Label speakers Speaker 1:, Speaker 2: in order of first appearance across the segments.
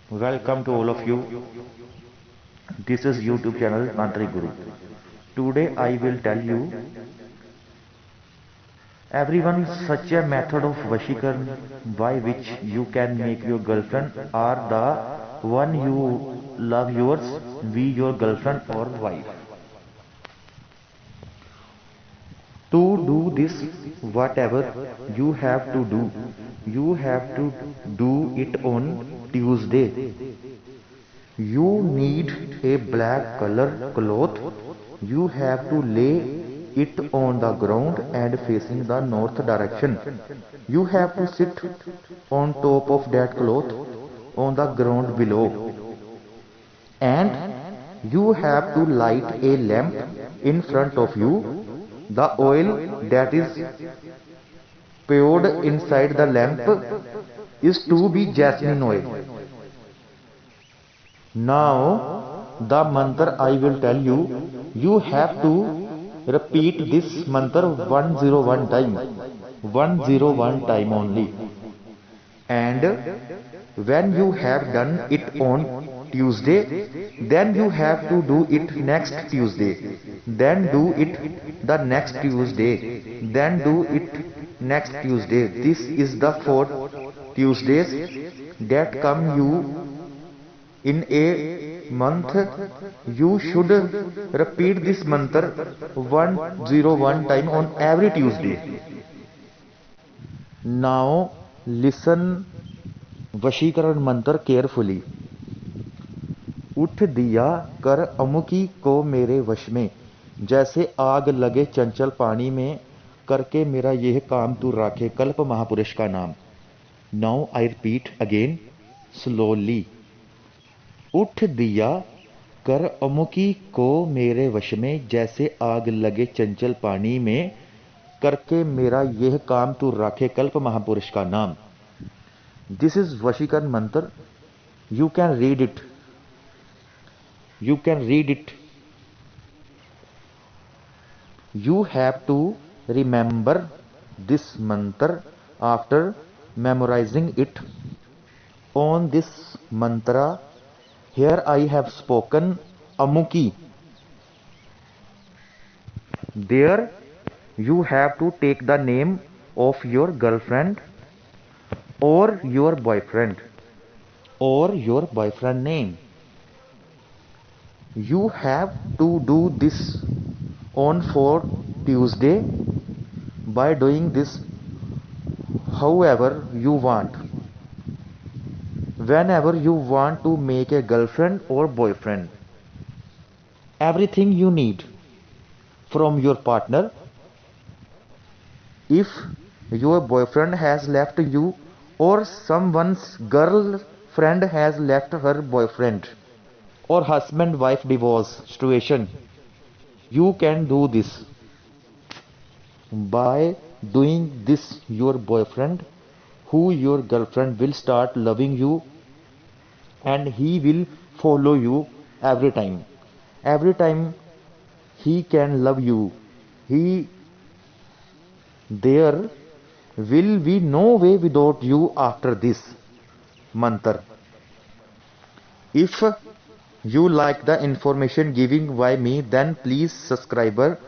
Speaker 1: Welcome to all of you. This is YouTube channel Tantric Guru. Today I will tell you everyone such a method of Vashikaran by which you can make your girlfriend or the one you love yours be your girlfriend or wife. To do this, whatever you have to do it on Tuesday. You need a black color cloth. You have to lay it on the ground and facing the north direction. You have to sit on top of that cloth on the ground below. And you have to light a lamp in front of you. The oil that is poured inside the lamp is to be jasmine oil. Now, the mantra I will tell you, you have to repeat this mantra 101 time. 101 time only. And when you have done it on Tuesday, then you have to do it next Tuesday. Then do it the next Tuesday. Then do it next Tuesday. This is the 4 Tuesdays that come you in a month. You should repeat this mantra 101 time on every Tuesday. Now listen वशीकरण मंत्र carefully. उठ दिया कर अमुकी को मेरे वश में, जैसे आग लगे चंचल पानी में, करके मेरा यह काम तू राखे कल्प महापुरुष का नाम. Now I repeat again slowly. उठ दिया कर अमुकी को मेरे वश में, जैसे आग लगे चंचल पानी में, करके मेरा यह काम तू राखे कल्प महापुरुष का नाम. This is Vashikaran mantra. You can read it. You can read it. You have to remember this mantra after memorizing it. On this mantra, here I have spoken Amuki. There you have to take the name of your girlfriend or your boyfriend name. You have to do this on 4 Tuesday by doing this however you want, whenever you want to make a girlfriend or boyfriend. Everything you need from your partner. If your boyfriend has left you or someone's girlfriend has left her boyfriend or husband-wife divorce situation, you can do this. By doing this, your boyfriend, who your girlfriend, will start loving you and he will follow you every time. Every time he can love you. There will be no way without you after this mantra. If you like the information given by me, then please subscribe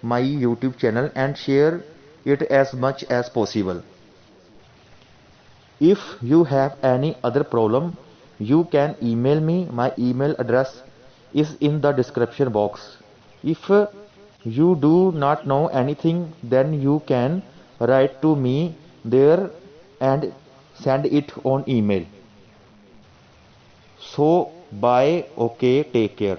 Speaker 1: my YouTube channel and share it as much as possible. If you have any other problem, you can email me. My email address is in the description box. If you do not know anything, then you can write to me there and send it on email. So bye, okay, take care.